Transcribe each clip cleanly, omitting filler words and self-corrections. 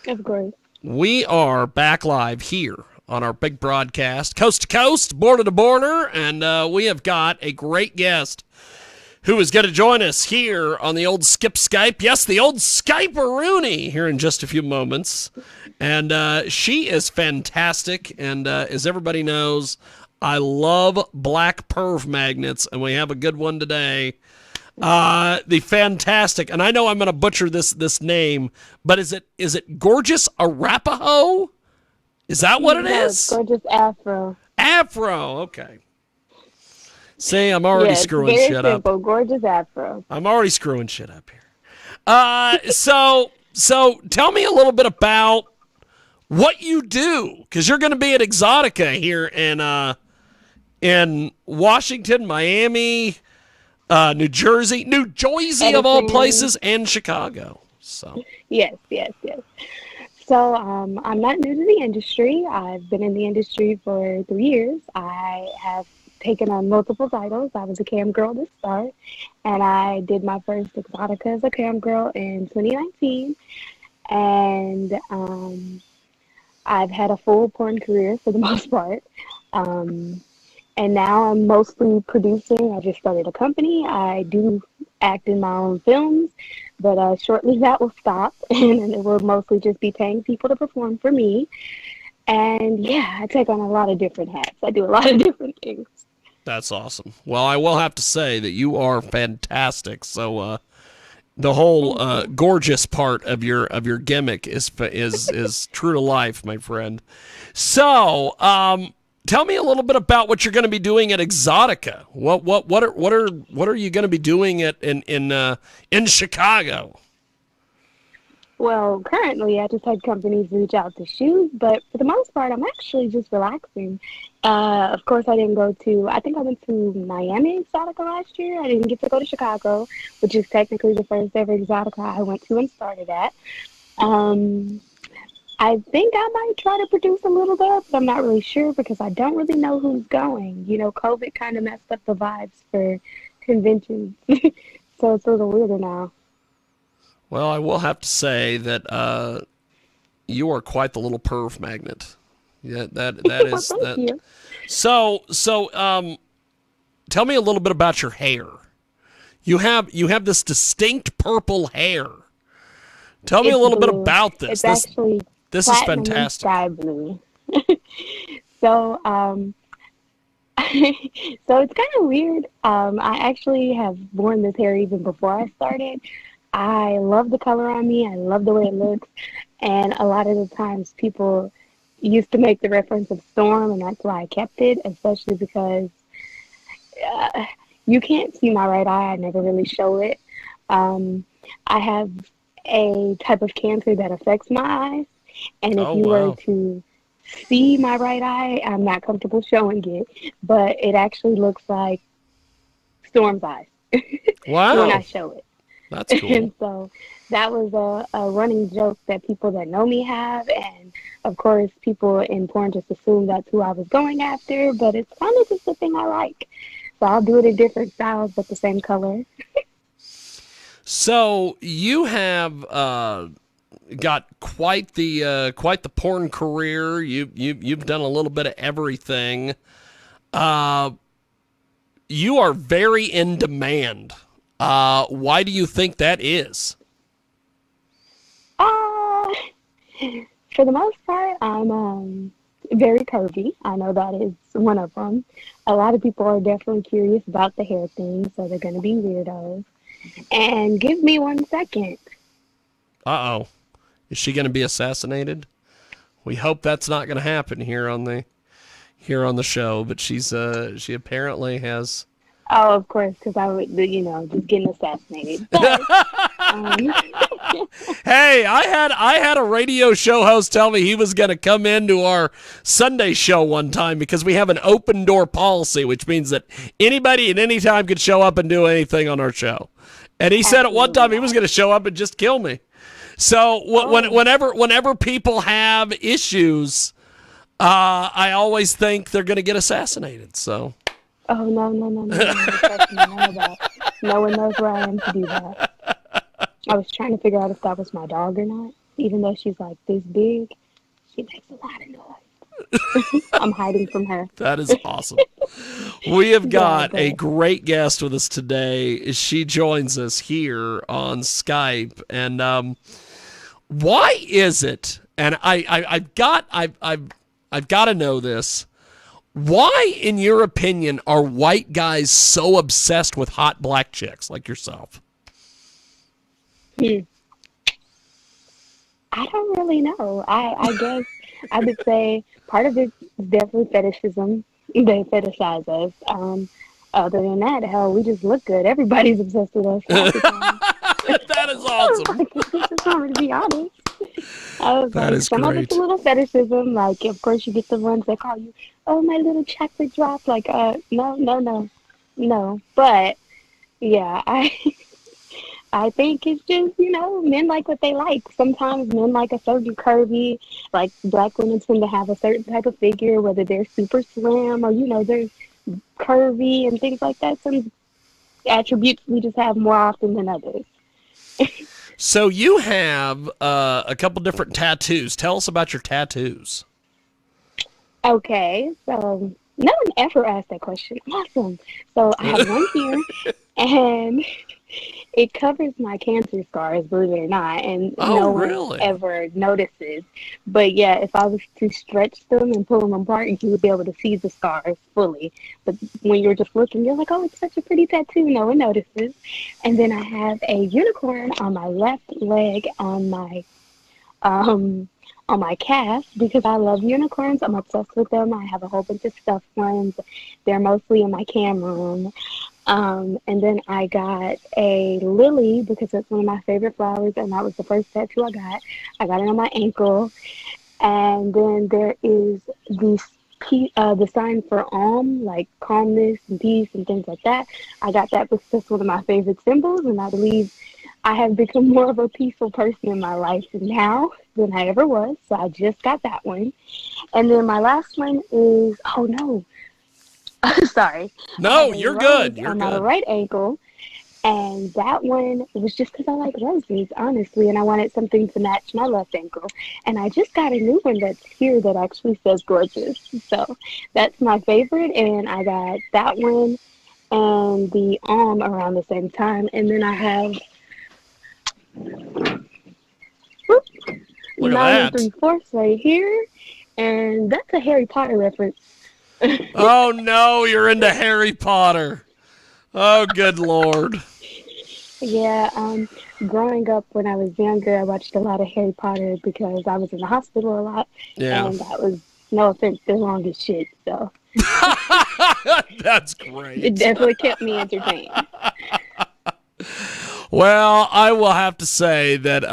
Of course. We are back live here on our big broadcast, coast to coast, border to border, and we have got a great guest who is going to join us here on the old Skip Skype. Yes, the old Skype-a-rooney here in just a few moments. And she is fantastic, and as everybody knows, I love black perv magnets, and we have a good one today. The fantastic, and I know I'm going to butcher this name, but is it Gorgeous Arapaho? Is that what it is? Gorgeous Aphro. Aphro, okay. See, I'm already screwing very shit simple. up. Gorgeous Aphro. I'm already screwing shit up here. So tell me a little bit about what you do, because you're going to be at Exotica here in Washington, Miami, New Jersey of all places, and Chicago. So yes. So I'm not new to the industry. I've been in the industry for 3 years. I have taken on multiple titles. I was a cam girl to start, and I did my first Exotica as a cam girl in 2019. And I've had a full porn career for the most part. And now I'm mostly producing. I just started a company. I do act in my own films, but shortly that will stop, and it will mostly just be paying people to perform for me. And yeah, I take on a lot of different hats. I do a lot of different things. that's awesome. Well, I will have to say that you are fantastic. So the whole gorgeous part of your gimmick is true to life, my friend. So tell me a little bit about what you're going to be doing at Exotica. What are you going to be doing in Chicago? Well, currently I just had companies reach out to shoot, but for the most part, I'm actually just relaxing. Of course, I went to Miami Exotica last year. I didn't get to go to Chicago, which is technically the first ever Exotica I went to and started at. I think I might try to produce a little bit, but I'm not really sure because I don't really know who's going. You know, COVID kind of messed up the vibes for conventions, so it's a little weirder now. Well, I will have to say that you are quite the little perv magnet. Yeah, that is Thank that. you. So tell me a little bit about your hair. You have this distinct purple hair. Tell me a little bit about this. It's actually this is platinum and fantastic. sky blue. So, so it's kind of weird. I actually have worn this hair even before I started. I love the color on me. I love the way it looks. And a lot of the times people used to make the reference of Storm, and that's why I kept it, especially because you can't see my right eye. I never really show it. I have a type of cancer that affects my eyes. And if you were to see my right eye, I'm not comfortable showing it, but it actually looks like Storm's eyes when I show it. That's cool. And so that was a running joke that people that know me have. And of course, people in porn just assume that's who I was going after, but it's kind of just the thing I like. So I'll do it in different styles, but the same color. So you have got quite the porn career. You've done a little bit of everything. You are very in demand. Why do you think that is? For the most part, I'm very curvy. I know that is one of them. A lot of people are definitely curious about the hair thing, so they're going to be weirdos. And give me 1 second. Uh-oh. Is she going to be assassinated? We hope that's not going to happen here on the show, but she apparently has. Oh, of course, because I would, just getting assassinated. But, Hey, I had a radio show host tell me he was going to come into our Sunday show one time because we have an open door policy, which means that anybody at any time could show up and do anything on our show. And he said at one time he was going to show up and just kill me. So whenever people have issues, I always think they're going to get assassinated. So. Oh, no. Trust me, none of that. No one knows where I am to do that. I was trying to figure out if that was my dog or not. Even though she's like this big, she makes a lot of noise. I'm hiding from her. That is awesome. We have Yeah, got a but great guest with us today. She joins us here on Skype, and why is it? And I've got to know this. Why, in your opinion, are white guys so obsessed with hot black chicks like yourself? hmm, I don't really know. I guess I would say part of it is definitely fetishism. They fetishize us. Other than that, hell, we just look good. Everybody's obsessed with us half the time. That is awesome. Like, I just want to be honest. I was That like, is some of it's a great. little fetishism. Like, of course, you get the ones that call you, oh, my little chocolate drop. Like, no, no, no, no. But yeah, I think it's just, men like what they like. Sometimes men like a certain curvy, like black women tend to have a certain type of figure, whether they're super slim or, they're curvy and things like that. Some attributes we just have more often than others. So you have a couple different tattoos. Tell us about your tattoos. Okay, so no one ever asked that question. Awesome. So I have one here, and it covers my cancer scars, believe it or not, and Oh, no one really? ever notices. But yeah, if I was to stretch them and pull them apart, you would be able to see the scars fully. But when you're just looking, you're like, oh, it's such a pretty tattoo. No one notices. And then I have a unicorn on my left leg um on my calf because I love unicorns. I'm obsessed with them. I have a whole bunch of stuffed ones. They're mostly in my cam room. And then I got a lily because that's one of my favorite flowers, and that was the first tattoo I got. I got it on my ankle, and then there is the sign for like calmness and peace and things like that. I got that because that's one of my favorite symbols, and I believe I have become more of a peaceful person in my life now than I ever was. So I just got that one, and then my last one is oh no, sorry, I have No, a you're rose good. You're on my good. right ankle, and that one was just because I like roses, honestly, and I wanted something to match my left ankle. And I just got a new one that's here that actually says gorgeous. So that's my favorite, and I got that one and the around the same time. And then I have whoop, Look at 9 that. 3/4 right here, and that's a Harry Potter reference. Oh, no, you're into Harry Potter. Oh, good Lord. Yeah, growing up when I was younger, I watched a lot of Harry Potter because I was in the hospital a lot, Yeah. and that was, no offense, the longest shit. So That's it great. definitely kept me entertained. Well, I will have to say that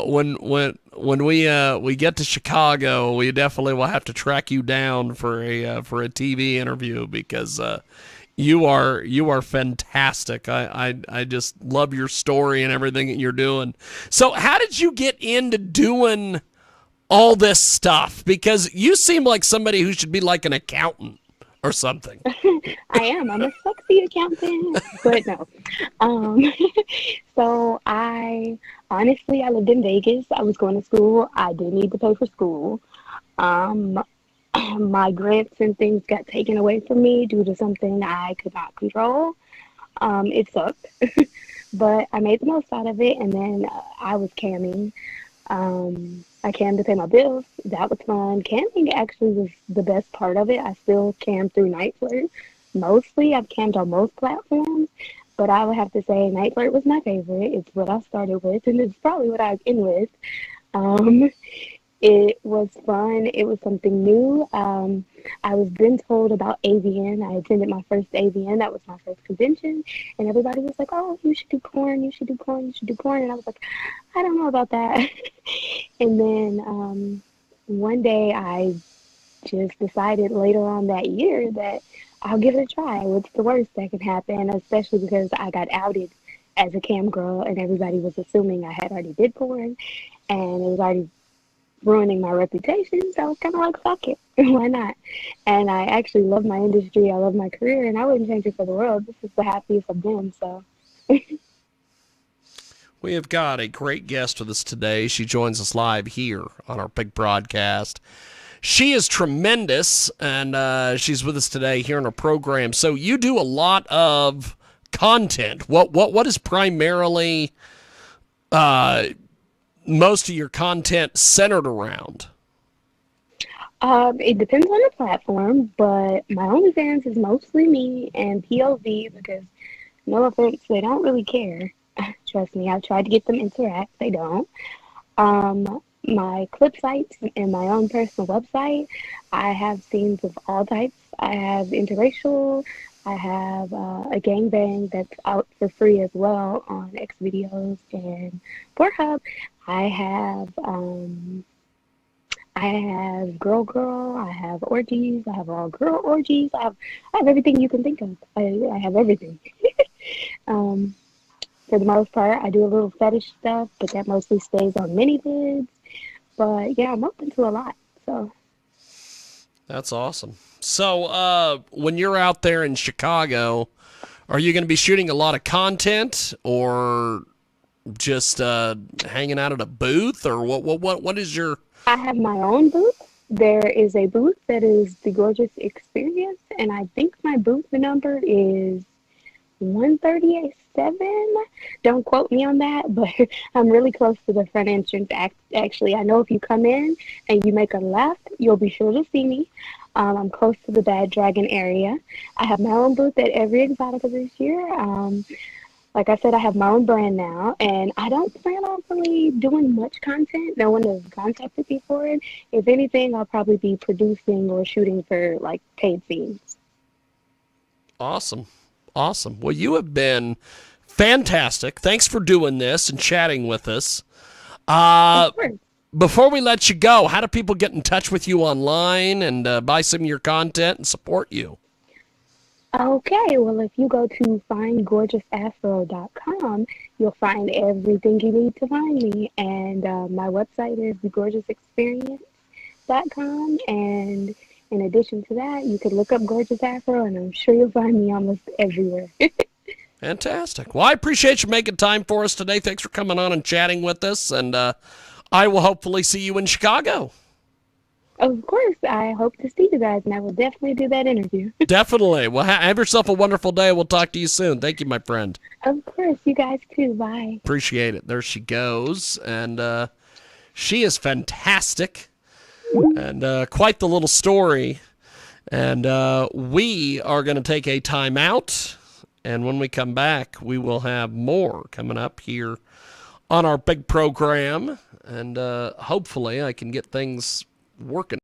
when we get to Chicago, we definitely will have to track you down for a TV interview because you are fantastic. I just love your story and everything that you're doing. So, how did you get into doing all this stuff? Because you seem like somebody who should be like an accountant or something. I am. I'm a sexy accountant, but no. Um, so I honestly, I lived in Vegas. I was going to school. I did need to pay for school. Um, my grants and things got taken away from me due to something I could not control. It sucked, but I made the most out of it. And then I was camming. I cammed to pay my bills. That was fun. Camming actually was the best part of it. I still cam through Night Flirt. Mostly, I've cammed on most platforms, but I would have to say Night Flirt was my favorite. It's what I started with, and it's probably what I end with. Um, it was fun. It was something new. I was then told about AVN. I attended my first AVN. That was my first convention. And everybody was like, oh, you should do porn. You should do porn. You should do porn. And I was like, I don't know about that. And then one day I just decided later on that year that I'll give it a try. What's the worst that can happen? Especially because I got outed as a cam girl and everybody was assuming I had already did porn and it was already ruining my reputation. So I was kind of like, fuck it. Why not? And I actually love my industry. I love my career and I wouldn't change it for the world. This is the happiest I've been. So We have got a great guest with us today. She joins us live here on our big broadcast. She is tremendous, and she's with us today here on our program. So you do a lot of content. What is primarily most of your content centered around? It depends on the platform, but my OnlyFans is mostly me and POV because, no offense, they don't really care. Trust me, I've tried to get them to interact. They don't. My clip sites and my own personal website, I have scenes of all types. I have interracial. I have a gangbang that's out for free as well on X videos and Pornhub. I have I have girl, I have orgies, I have all girl orgies, I have everything you can think of. I have everything. Um, for the most part, I do a little fetish stuff, but that mostly stays on mini vids. But yeah, I'm open to a lot. So That's awesome. So when you're out there in Chicago, are you going to be shooting a lot of content or just hanging out at a booth, or what is your? I have my own booth. There is a booth that is the Gorgeous Experience, and I think my booth number is 138.7. Don't quote me on that, but I'm really close to the front entrance. Actually, I know if you come in and you make a left, you'll be sure to see me. I'm close to the Bad Dragon area. I have my own booth at every Exotica this year. Like I said, I have my own brand now, and I don't plan on really doing much content. No one has contacted me for it. If anything, I'll probably be producing or shooting for like paid scenes. Awesome. Awesome. Well, you have been fantastic. Thanks for doing this and chatting with us. Of course. Before we let you go, how do people get in touch with you online and buy some of your content and support you? Okay, well, if you go to findgorgousaphro.com, you'll find everything you need to find me. And my website is thegorgeousexperience.com. And in addition to that, you can look up Gorgeous Afro, and I'm sure you'll find me almost everywhere. Fantastic. Well, I appreciate you making time for us today. Thanks for coming on and chatting with us. And I will hopefully see you in Chicago. Of course, I hope to see you guys, and I will definitely do that interview. Definitely. Well, have yourself a wonderful day. We'll talk to you soon. Thank you, my friend. Of course, you guys too. Bye. Appreciate it. There she goes. And she is fantastic and quite the little story. And we are going to take a time out. And when we come back, we will have more coming up here on our big program. And hopefully I can get things working.